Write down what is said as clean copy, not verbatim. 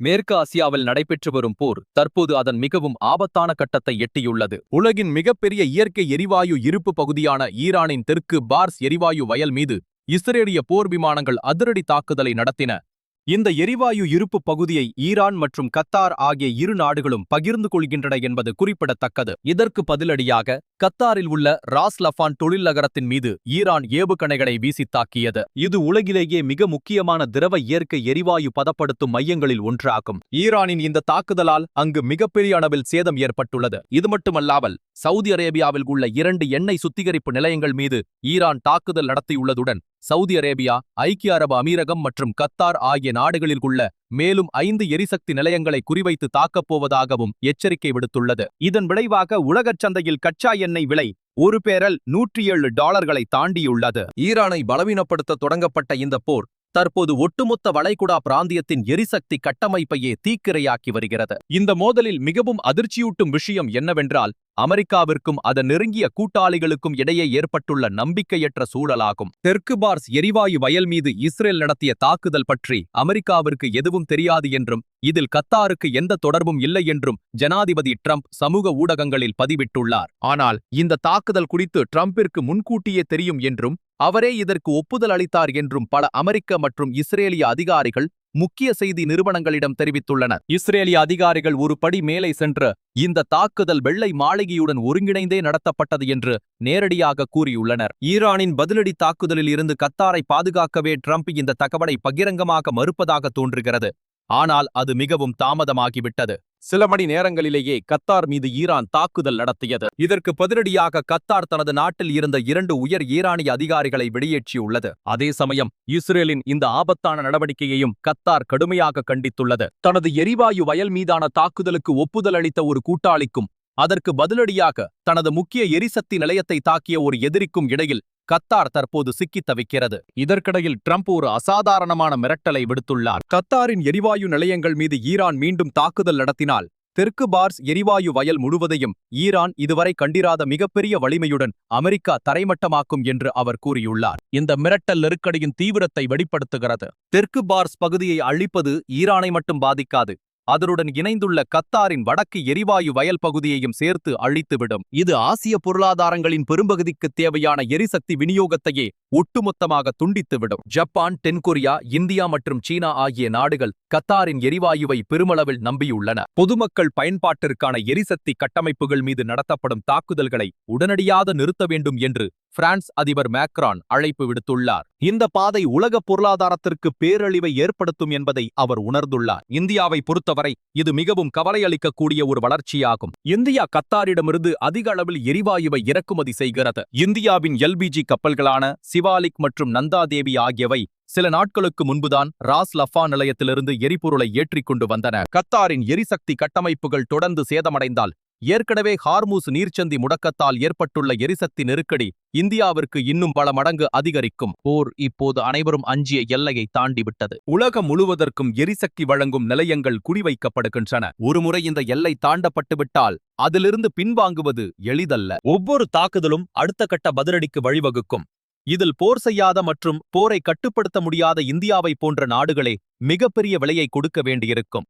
மேற்கு ஆசியாவில் நடைபெற்று வரும் போர் தற்போது அதன் மிகவும் ஆபத்தான கட்டத்தை எட்டியுள்ளது. உலகின் மிகப்பெரிய இயற்கை எரிவாயு இருப்பு பகுதியான ஈரானின் தெற்கு பார்ஸ் எரிவாயு வயல் மீது இஸ்ரேலிய போர் விமானங்கள் அதிரடி தாக்குதலை நடத்தின. இந்த எரிவாயு இருப்பு பகுதியை ஈரான் மற்றும் கத்தார் ஆகிய இரு நாடுகளும் பகிர்ந்து கொள்கின்றன என்பது குறிப்பிடத்தக்கது. இதற்கு பதிலடியாக கத்தாரில் உள்ள ராஸ் லஃபான் தொழில் நகரத்தின் மீது ஈரான் ஏவுகணைகளை வீசி தாக்கியது. இது உலகிலேயே மிக முக்கியமான திரவ இயற்கை எரிவாயு பதப்படுத்தும் மையங்களில் ஒன்றாகும். ஈரானின் இந்த தாக்குதலால் அங்கு மிகப்பெரிய அளவில் சேதம் ஏற்பட்டுள்ளது. இது மட்டுமல்லாமல் சவுதி அரேபியாவில் உள்ள 2 எண்ணெய் சுத்திகரிப்பு நிலையங்கள் மீது ஈரான் தாக்குதல் நடத்தியுள்ளதுடன் சவுதி அரேபியா, ஐக்கிய அரபு அமீரகம் மற்றும் கத்தார் ஆகிய நாடுகளில் உள்ள மேலும் 5 எரிசக்தி நிலையங்களை குறிவைத்து தாக்கப்போவதாகவும் எச்சரிக்கை விடுத்துள்ளது. இதன் விளைவாக உலகச் சந்தையில் கச்சா எண்ணெய் விலை ஒரு பேரல் $107 தாண்டியுள்ளது. ஈரானை பலவீனப்படுத்த தொடங்கப்பட்ட இந்த போர் தற்போது ஒட்டுமொத்த வளைகுடா பிராந்தியத்தின் எரிசக்தி கட்டமைப்பையே தீக்கிரையாக்கி வருகிறது. இந்த மோதலில் மிகவும் அதிர்ச்சியூட்டும் விஷயம் என்னவென்றால் அமெரிக்காவிற்கும் அதன் நெருங்கிய கூட்டாளிகளுக்கும் இடையே ஏற்பட்டுள்ள நம்பிக்கையற்ற சூழலாகும். தெற்கு பார்ஸ் எரிவாயு வயல் மீது இஸ்ரேல் நடத்திய தாக்குதல் பற்றி அமெரிக்காவிற்கு எதுவும் தெரியாது என்றும் இதில் கத்தாருக்கு எந்த தொடர்பும் இல்லை என்றும் ஜனாதிபதி ட்ரம்ப் சமூக ஊடகங்களில் பதிவிட்டுள்ளார். ஆனால் இந்த தாக்குதல் குறித்து ட்ரம்பிற்கு முன்கூட்டியே தெரியும் என்றும் அவரே இதற்கு ஒப்புதல் அளித்தார் என்றும் பல அமெரிக்க மற்றும் இஸ்ரேலிய அதிகாரிகள் முக்கிய செய்தி நிறுவனங்களிடம் தெரிவித்துள்ளனர். இஸ்ரேலிய அதிகாரிகள் ஒரு படி மேலே சென்று இந்த தாக்குதல் வெள்ளை மாளிகையுடன் ஒருங்கிணைந்தே நடத்தப்பட்டது என்று நேரடியாக கூறியுள்ளனர். ஈரானின் பதிலடி தாக்குதலில் இருந்து கத்தாரை பாதுகாக்கவே ட்ரம்ப் இந்த தகவலை பகிரங்கமாக மறுப்பதாக தோன்றுகிறது. ஆனால் அது மிகவும் தாமதமாகிவிட்டது. சில மணி நேரங்களிலேயே கத்தார் மீது ஈரான் தாக்குதல் நடத்தியது. இதற்கு பதிலடியாக கத்தார் தனது நாட்டில் இருந்த 2 உயர் ஈரானிய அதிகாரிகளை வெளியேற்றியுள்ளது. அதே சமயம் இஸ்ரேலின் இந்த ஆபத்தான நடவடிக்கையையும் கத்தார் கடுமையாக கண்டித்துள்ளது. தனது எரிவாயு வயல் மீதான தாக்குதலுக்கு ஒப்புதல் அளித்த ஒரு கூட்டாளிக்கும் அதற்கு பதிலடியாக தனது முக்கிய எரிசக்தி நிலையத்தை தாக்கிய ஒரு எதிரிக்கும் இடையில் கத்தார் தற்போது சிக்கித் தவிக்கிறது. இதற்கிடையில் ட்ரம்ப் ஒரு அசாதாரணமான மிரட்டலை விடுத்துள்ளார். கத்தாரின் எரிவாயு நிலையங்கள் மீது ஈரான் மீண்டும் தாக்குதல் நடத்தினால் தெற்கு பார்ஸ் எரிவாயு வயல் முழுவதையும் ஈரான் இதுவரை கண்டிராத மிகப்பெரிய வலிமையுடன் அமெரிக்கா தரைமட்டமாக்கும் என்று அவர் கூறியுள்ளார். இந்த மிரட்டல் நெருக்கடியின் தீவிரத்தை வெளிப்படுத்துகிறது. தெற்கு பார்ஸ் பகுதியை அழிப்பது ஈரானை மட்டும் பாதிக்காது, அதனுடன் இணைந்துள்ள கத்தாரின் வடக்கு எரிவாயு வயல் பகுதியையும் சேர்த்து அழித்துவிடும். இது ஆசிய பொருளாதாரங்களின் பெரும்பகுதிக்கு தேவையான எரிசக்தி விநியோகத்தையே ஒட்டுமொத்தமாக துண்டித்துவிடும். ஜப்பான், தென்கொரியா, இந்தியா மற்றும் சீனா ஆகிய நாடுகள் கத்தாரின் எரிவாயுவை பெருமளவில் நம்பியுள்ளன. பொதுமக்கள் பயன்பாட்டிற்கான எரிசக்தி கட்டமைப்புகள் மீது நடத்தப்படும் தாக்குதல்களை உடனடியாக நிறுத்த வேண்டும் என்று பிரான்ஸ் அதிபர் மேக்ரான் அழைப்பு விடுத்துள்ளார். இந்த பாதை உலக பொருளாதாரத்திற்கு பேரழிவை ஏற்படுத்தும் என்பதை அவர் உணர்ந்துள்ளார். இந்தியாவை பொறுத்தவரை இது மிகவும் கவலையளிக்கக்கூடிய ஒரு வளர்ச்சியாகும். இந்தியா கத்தாரிடமிருந்து அதிக அளவில் எரிவாயுவை இறக்குமதி செய்கிறது. இந்தியாவின் LPG கப்பல்களான சிவாலிக் மற்றும் நந்தாதேவி ஆகியவை சில நாட்களுக்கு முன்புதான் ராஸ் லஃபான் நிலையத்திலிருந்து எரிபொருளை ஏற்றிக்கொண்டு வந்தன. கத்தாரின் எரிசக்தி கட்டமைப்புகள் தொடர்ந்து சேதமடைந்தால் ஏற்கனவே ஹார்மூஸ் நீர்ச்சந்தி முடக்கத்தால் ஏற்பட்டுள்ள எரிசக்தி நெருக்கடி இந்தியாவிற்கு இன்னும் பல மடங்கு அதிகரிக்கும். போர் இப்போது அனைவரும் அஞ்சிய எல்லையை தாண்டிவிட்டது. உலகம் முழுவதற்கும் எரிசக்தி வழங்கும் நிலையங்கள் குறிவைக்கப்படுகின்றன. ஒருமுறை இந்த எல்லை தாண்டப்பட்டுவிட்டால் அதிலிருந்து பின்வாங்குவது எளிதல்ல. ஒவ்வொரு தாக்குதலும் அடுத்த கட்ட பதிலடிக்கு வழிவகுக்கும். இதில் போர் செய்யாத மற்றும் போரை கட்டுப்படுத்த முடியாத இந்தியாவை போன்ற நாடுகளே மிகப்பெரிய விலையை கொடுக்க வேண்டியிருக்கும்.